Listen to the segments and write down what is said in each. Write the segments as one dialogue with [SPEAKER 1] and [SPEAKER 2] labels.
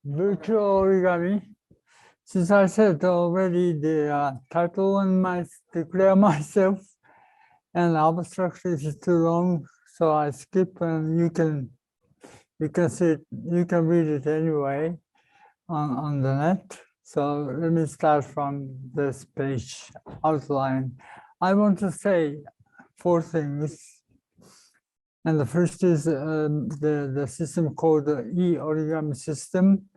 [SPEAKER 1] virtual origami. Since I said already the title and declare myself, and abstract is too long, so I skip, and you can see it, you can read it anyway on the net. So let me start from this page outline. I want to say 4 things. And the first is the system called the E-origami system,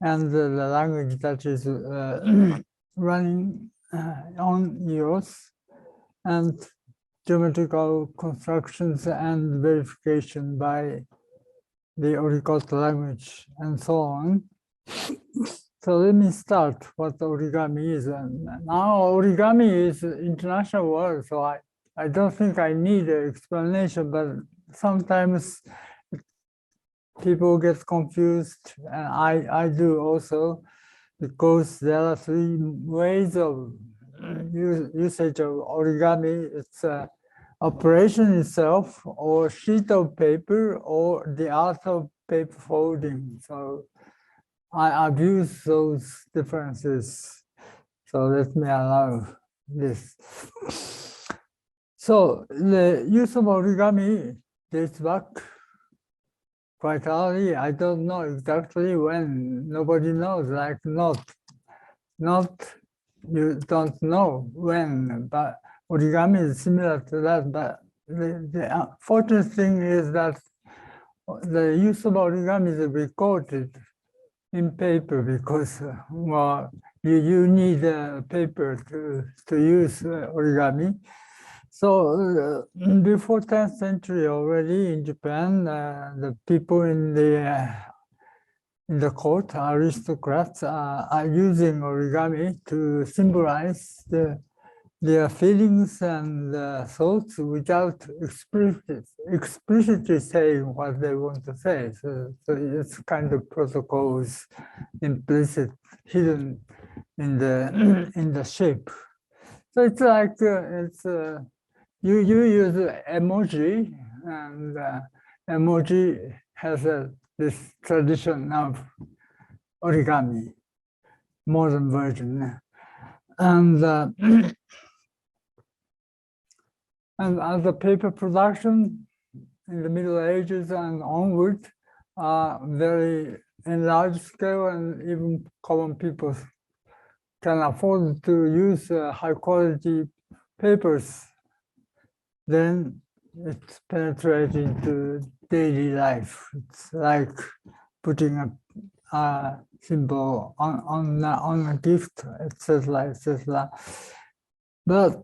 [SPEAKER 1] and the language that is running on EOS, and geometrical constructions and verification by the Oricot language, and so on. So let me start what origami is. And now origami is an international word, so I don't think I need an explanation, but sometimes people get confused, and I do also, because there are 3 ways of usage of origami. It's operation itself, or sheet of paper, or the art of paper folding. So I've used those differences. So let me allow this. So the use of origami dates back quite early. I don't know exactly when. Nobody knows, like not you don't know when, but origami is similar to that. But the unfortunate thing is that the use of origami is recorded in paper, because well, you need paper to use origami. So before 10th century already in Japan, the people in the court, aristocrats, are using origami to symbolize their feelings and thoughts without explicitly saying what they want to say. So it's kind of protocols implicit, hidden in the shape. So it's like you use emoji, and emoji has this tradition of origami, modern version, and and as the paper production in the Middle Ages and onward are very in large scale, and even common people can afford to use high quality papers, then it's penetrated into daily life. It's like putting a symbol on a gift, etc., etc. But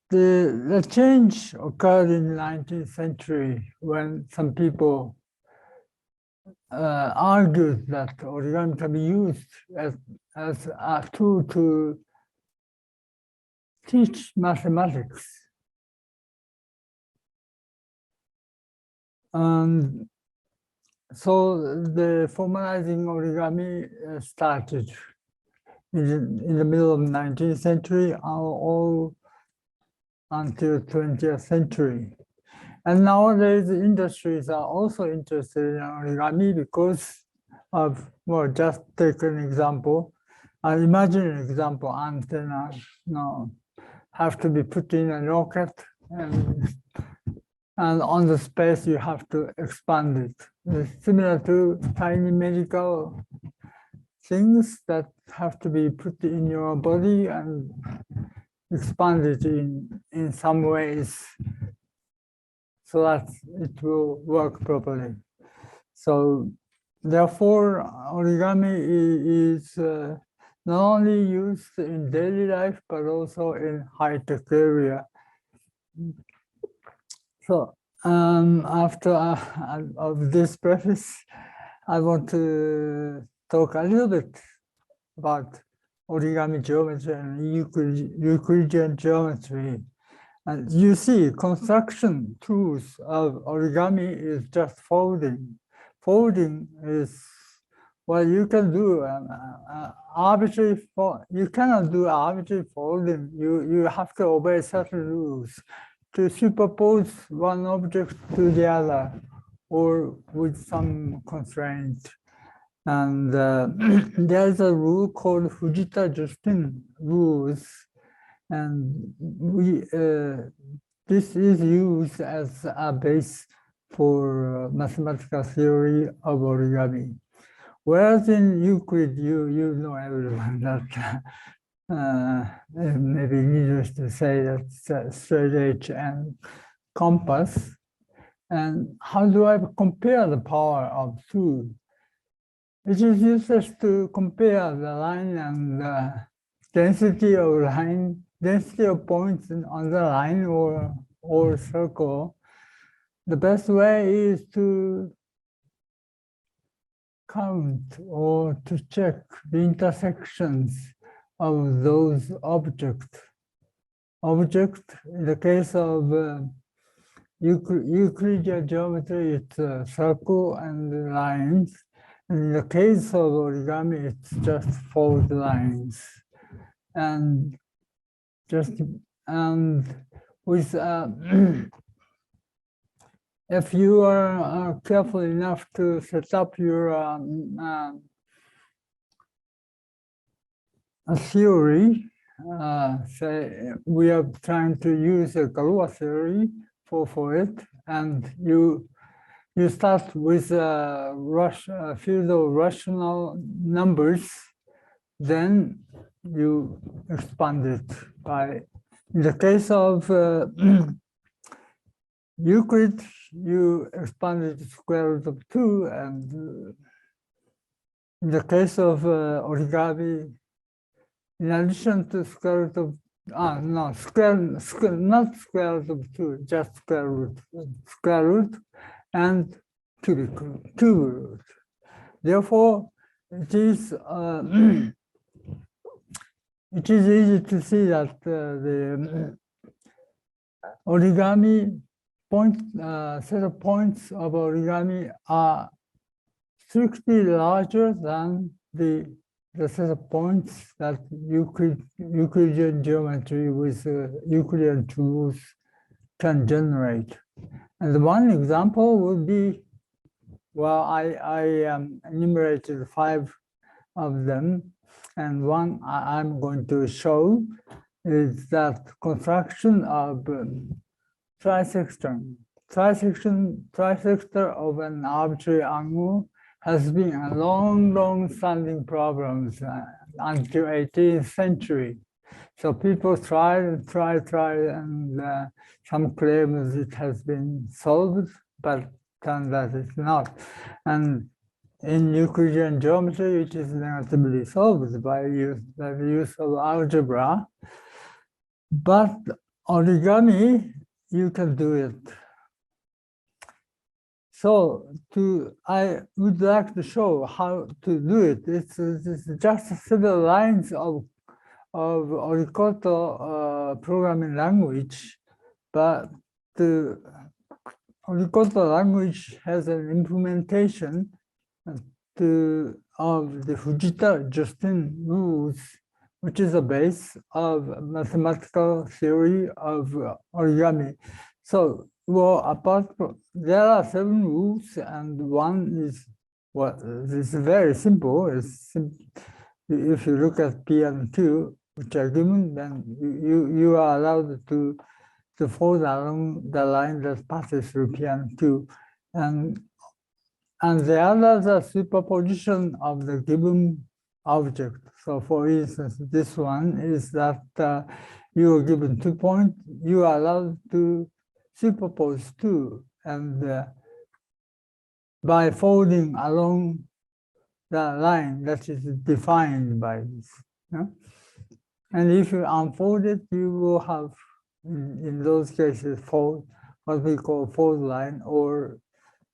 [SPEAKER 1] the change occurred in the 19th century, when some people argued that origami can be used as a tool to teach mathematics. And so the formalizing origami started in the middle of the 19th century, all until 20th century. And nowadays, the industries are also interested in origami because of, well, just take an example. Imagine an example, antenna have to be put in a rocket, and on the space you have to expand it. It's similar to tiny medical things that have to be put in your body and expanded in some ways, so that it will work properly. So therefore, origami is not only used in daily life, but also in high-tech area. So after of this preface, I want to talk a little bit about origami geometry and Euclidean geometry. And you see, construction tools of origami is just folding. Folding is, well, you can do arbitrary. You cannot do arbitrary folding. You have to obey certain rules to superpose one object to the other, or with some constraint. And there's a rule called Fujita-Justin rules, and this is used as a base for mathematical theory of origami. Whereas in Euclid, you know everyone that maybe needless to say that straight edge and compass. And how do I compare the power of two? It is useless to compare the line and the density of line, density of points on the line or circle. The best way is to count or to check the intersections of those objects. In the case of Euclidean geometry, it's a circle and lines. In the case of origami, it's just fold lines. And with if you are careful enough to set up your a theory, say we are trying to use a Galois theory for it, and you start with a field of rational numbers, then you expand it by, in the case of Euclid, you expand it to square root of 2, and in the case of origami, in addition to square root of, not square root of 2, just square root, and cubic root. Therefore, it is it is easy to see that the origami set of points of origami are strictly larger than the set of points that Euclidean geometry with Euclidean tools can generate. And one example would be, well, I enumerated 5 of them, and one I'm going to show is that construction of trisector of an arbitrary angle has been a long standing problem until 18th century. So people try, and some claims it has been solved, but turns out it's not. And in Euclidean geometry, it is negatively solved by the use of algebra. But origami, you can do it. So I would like to show how to do it. It's just several lines of Orikoto programming language, but the Orikoto language has an implementation of the Fujita-Justin rules, which is the base of mathematical theory of origami. So, well, apart from, there are 7 rules, and one is, well, it's very simple. If you look at P and Q, which are given, then you are allowed to fold along the line that passes through P and Q. And the others are superposition of the given object. So for instance, this one is that you are given 2 points, you are allowed to superpose 2, and by folding along the line that is defined by this. Yeah? And if you unfold it, you will have, in those cases, what we call fold line, or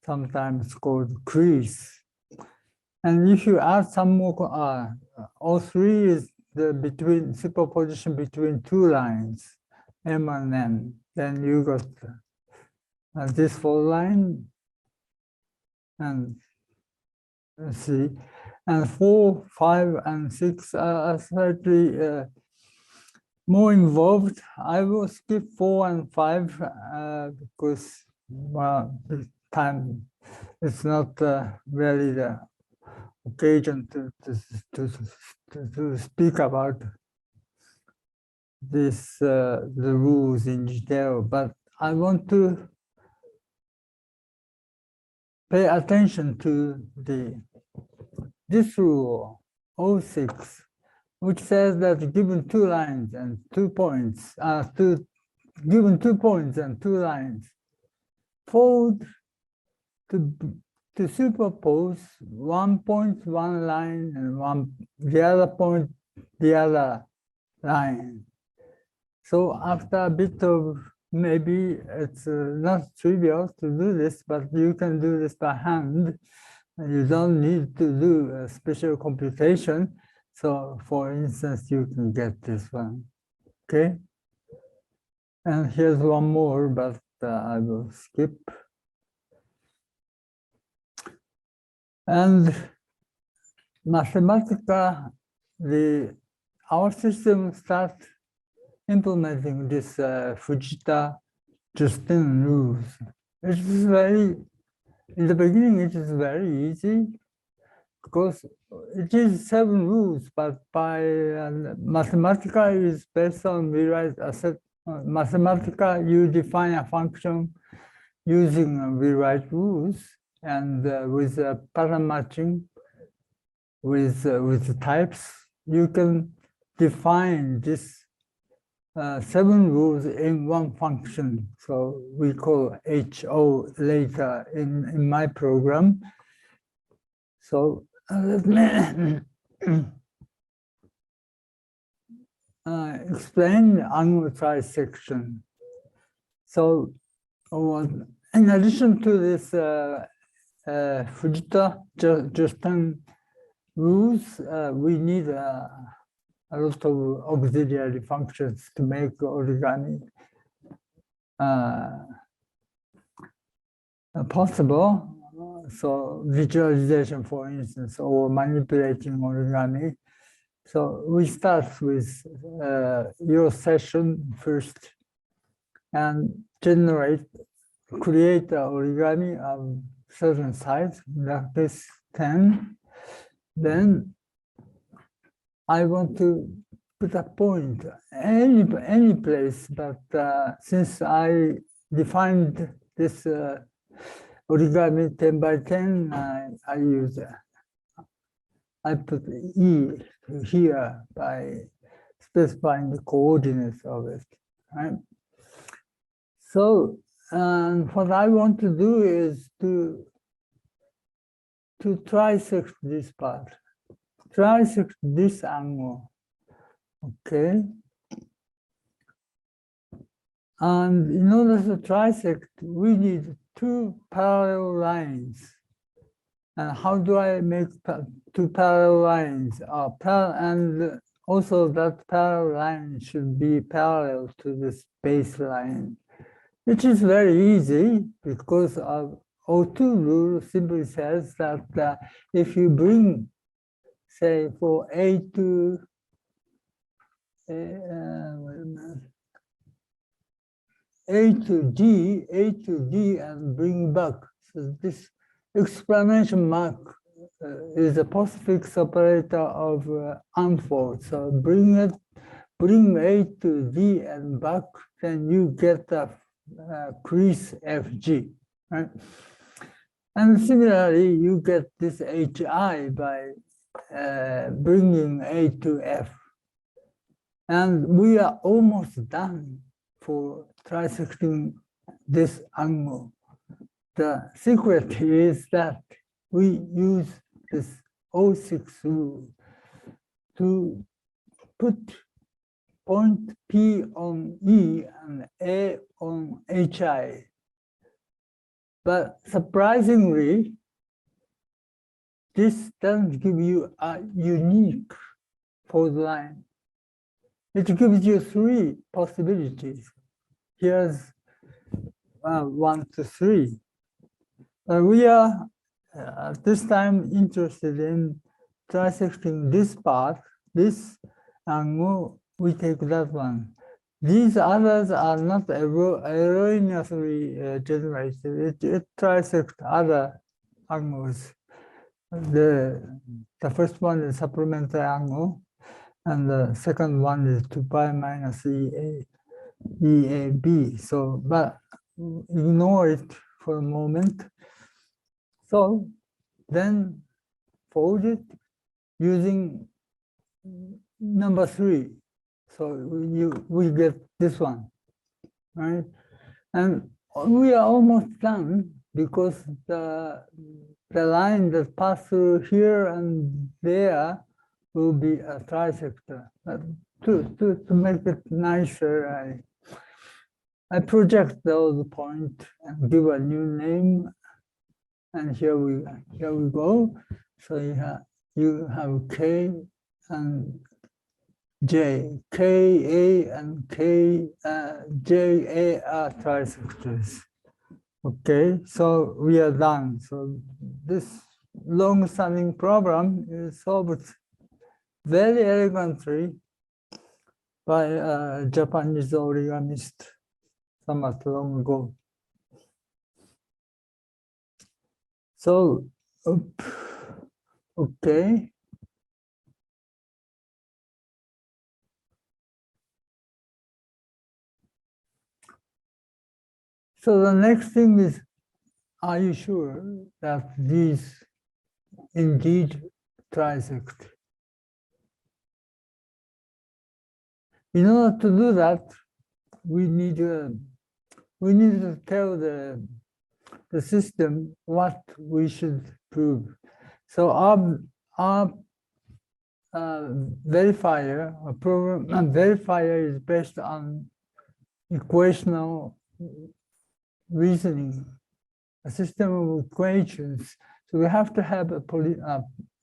[SPEAKER 1] sometimes called crease. And if you add some more, all 3 is the superposition between 2 lines, M and N. Then you got this fold line, and let's see, and 4, 5, and 6 are slightly more involved. I will skip 4 and 5 because, well, the time is not really the occasion to speak about this the rules in detail, but I want to pay attention to this rule 06, which says that given 2 lines and 2 points, given 2 points and 2 lines, fold to superpose 1 point, 1 line, and the other point, the other line. So after a bit of, maybe it's not trivial to do this, but you can do this by hand. You don't need to do a special computation. So for instance, you can get this one, okay? And here's one more, but I will skip. And Mathematica, our system starts implementing this Fujita-Justin rules. It is in the beginning, it is very easy because it is 7 rules, but by Mathematica is based on rewrite asset. Mathematica, you define a function using rewrite rules, and with pattern matching with types, you can define this 7 rules in one function. So we call HO later in my program. So let me explain the angle trisection. So in addition to this Fujita-Justin rules, we need a lot of auxiliary functions to make origami possible. So visualization, for instance, or manipulating origami. So we start with your session first and create an origami of certain size, like this 10. Then I want to put a point any place, but since I defined this origami 10 by 10, I put E here by specifying the coordinates of it, right? So what I want to do is to trisect this part, trisect this angle, okay? And in order to trisect, we need 2 parallel lines. And how do I make 2 parallel lines? And also that parallel line should be parallel to this baseline, which is very easy because O2 rule simply says that if you bring, say, for A to D, and bring back. So this exclamation mark is a postfix operator of unfold. So bring A to D and back, then you get a crease FG, right? And similarly, you get this HI by bringing A to F. And we are almost done for trisecting this angle. The secret is that we use this 06 rule to put point P on E and A on HI. But surprisingly, this doesn't give you a unique fold line. It gives you 3 possibilities. Here's 1 to 3. We are at this time interested in trisecting this part, this angle, we take that one. These others are not erroneously generated. It trisects other angles. the first one is supplementary angle, and the second one is 2 pi minus EAB. So, but ignore it for a moment. So then fold it using number 3. So we get this one, right? And we are almost done because the line that passes through here and there will be a trisector. But to make it nicer, I project those points and give a new name. And here we go. So you have K and J. K, A, and K, J, A are trisectors. Okay, so we are done. So this long-standing problem is solved very elegantly by a Japanese origamist somewhat long ago. So, okay. So the next thing is, are you sure that these indeed trisect? In order to do that, we need to tell the system what we should prove. So our verifier, a program verifier, is based on equational reasoning, a system of equations. So we have to have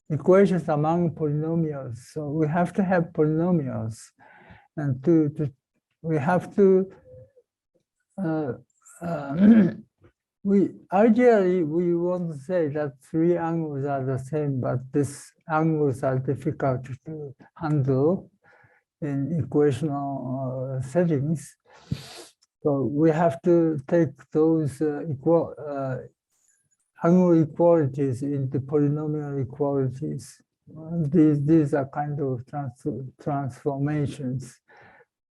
[SPEAKER 1] equations among polynomials. So we have to have polynomials, and we have to ideally we want to say that 3 angles are the same, but these angles are difficult to handle in equational settings. So we have to take those angle equalities into polynomial equalities. These are kind of transformations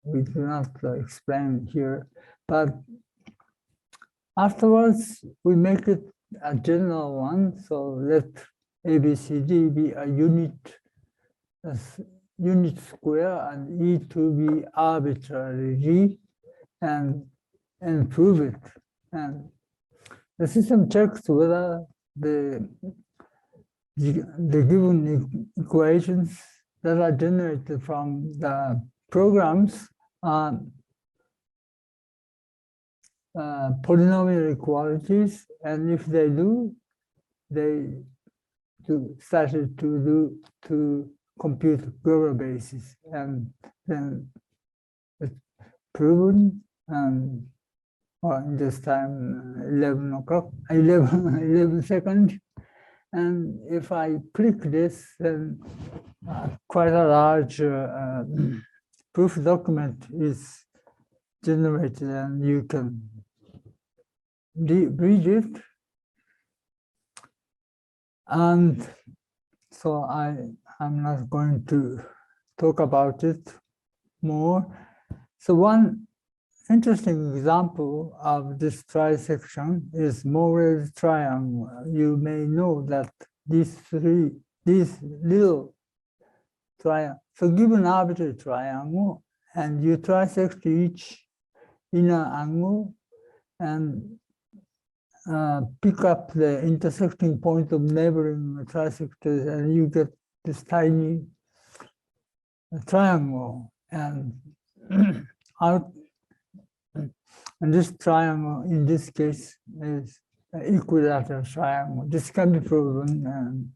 [SPEAKER 1] we do not explain here, but afterwards we make it a general one. So let ABCD be a unit square and E2 be arbitrary, and prove it. And the system checks whether the given equations that are generated from the programs are polynomial equalities, and if they do, they started to compute global basis, and then it's proven. And in this time 11 seconds, and if I click this, then quite a large proof document is generated, and you can read it. And so I'm not going to talk about it more. So one interesting example of this trisection is Morrell's triangle. You may know that these little triangles. So give an arbitrary triangle, and you trisect each inner angle and pick up the intersecting point of neighboring trisectors, and you get this tiny triangle. And out, and this triangle in this case is an equilateral triangle. This can be proven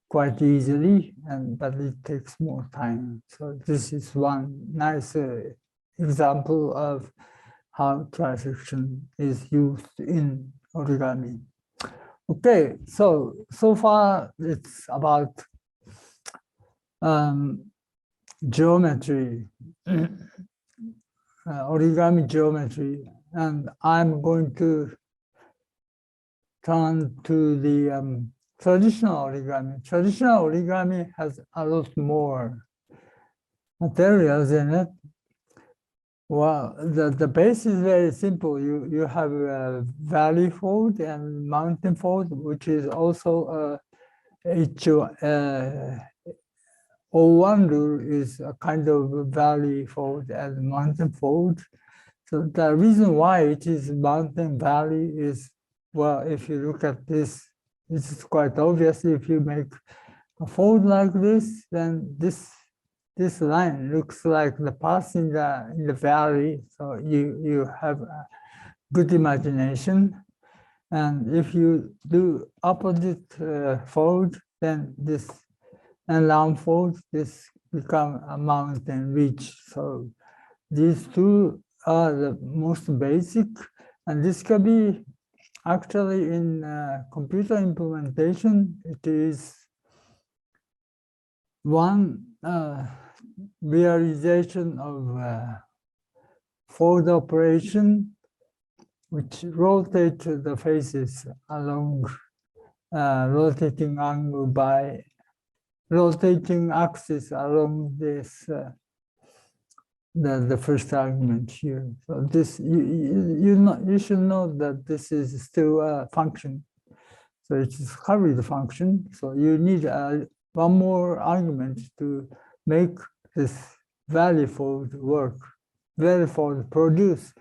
[SPEAKER 1] quite easily, but it takes more time. So this is one nice example of how trisection is used in origami. Okay, so far it's about geometry, origami geometry, and I'm going to turn to the traditional origami. Traditional origami has a lot more materials in it. Well, the base is very simple. You have a valley fold and mountain fold, which is also O1 rule is a kind of valley fold and mountain fold. So the reason why it is mountain valley is, well, if you look at this, it's quite obvious. If you make a fold like this, then this line looks like the path in the valley. So you have a good imagination. And if you do opposite fold, then this and round fold, this become a mountain ridge. So these two are the most basic, and this can be actually in computer implementation. It is one realization of fold operation, which rotate the faces along rotating angle by rotating axis along this the first argument here. So this you should know that this is still a function. So it is carried function. So you need one more argument to make this valley fold work. Valley fold produce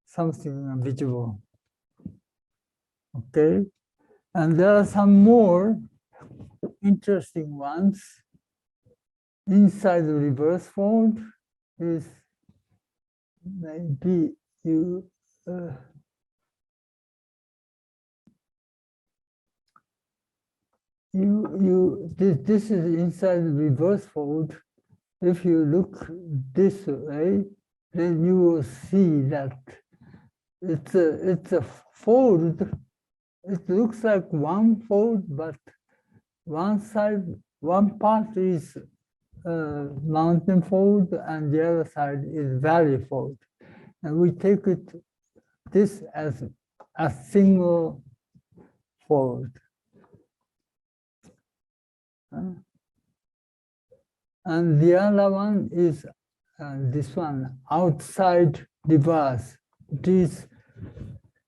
[SPEAKER 1] something visible. Okay, and there are some more interesting ones. Inside the reverse fold is maybe this is inside the reverse fold. If you look this way, then you will see that it's a fold. It looks like one fold, but one side, one part is mountain fold, and the other side is valley fold. And we take this as a single fold. And the other one is this one, outside reverse. It is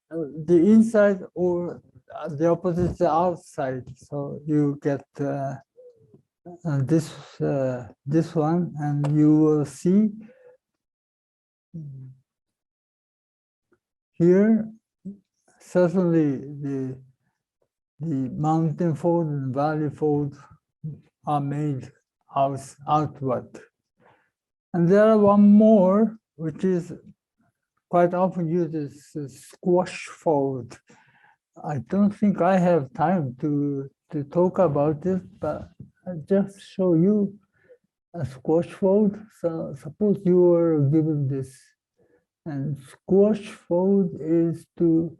[SPEAKER 1] the inside or the opposite is the outside. So you get this one, and you will see here certainly the mountain fold and valley fold are made outward. And there are one more, which is quite often used as squash fold. I don't think I have time to talk about this, but I'll just show you a squash fold. So suppose you were given this, and squash fold is to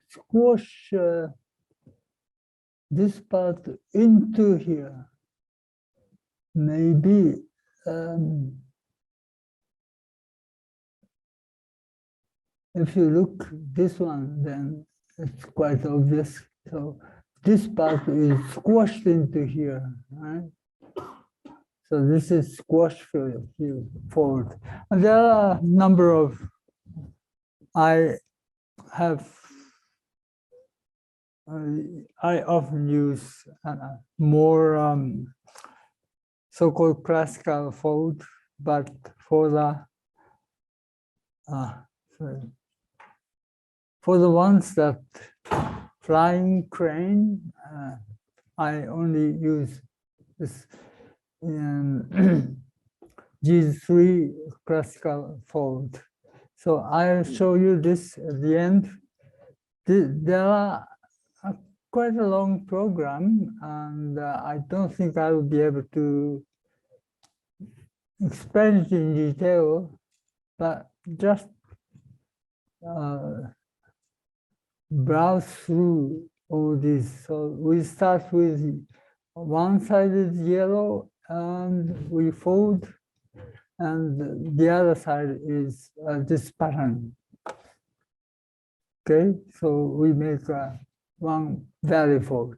[SPEAKER 1] squash this part into here. Maybe if you look this one, then it's quite obvious. So this part is squashed into here, right? So this is squash fold. And there are a number of, I often use more so-called classical fold, but for the ones that flying crane, I only use this G3 classical fold. So I'll show you this at the end. There are quite a long program, and I don't think I will be able to explain it in detail, but just browse through all these. So we start with one side is yellow, and we fold, and the other side is this pattern. Okay, so we make one value fold.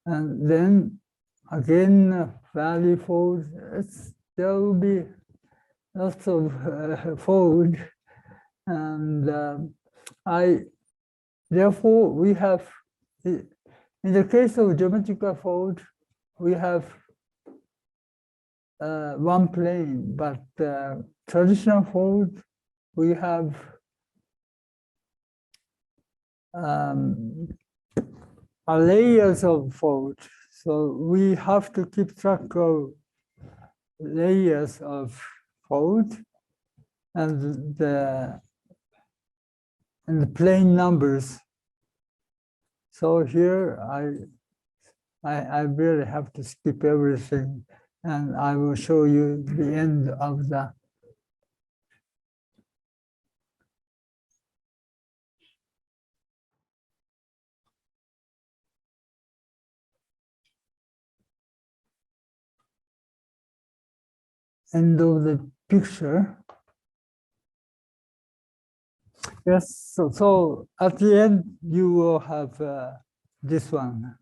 [SPEAKER 1] And then again, value fold, there will be lots of fold. And therefore, we have, in the case of geometrical fold, we have one plane, but traditional fold, we have layers of fold. So we have to keep track of layers of fold and the plane numbers. So here I really have to skip everything, and I will show you the end of the picture. Yes, so at the end you will have this one.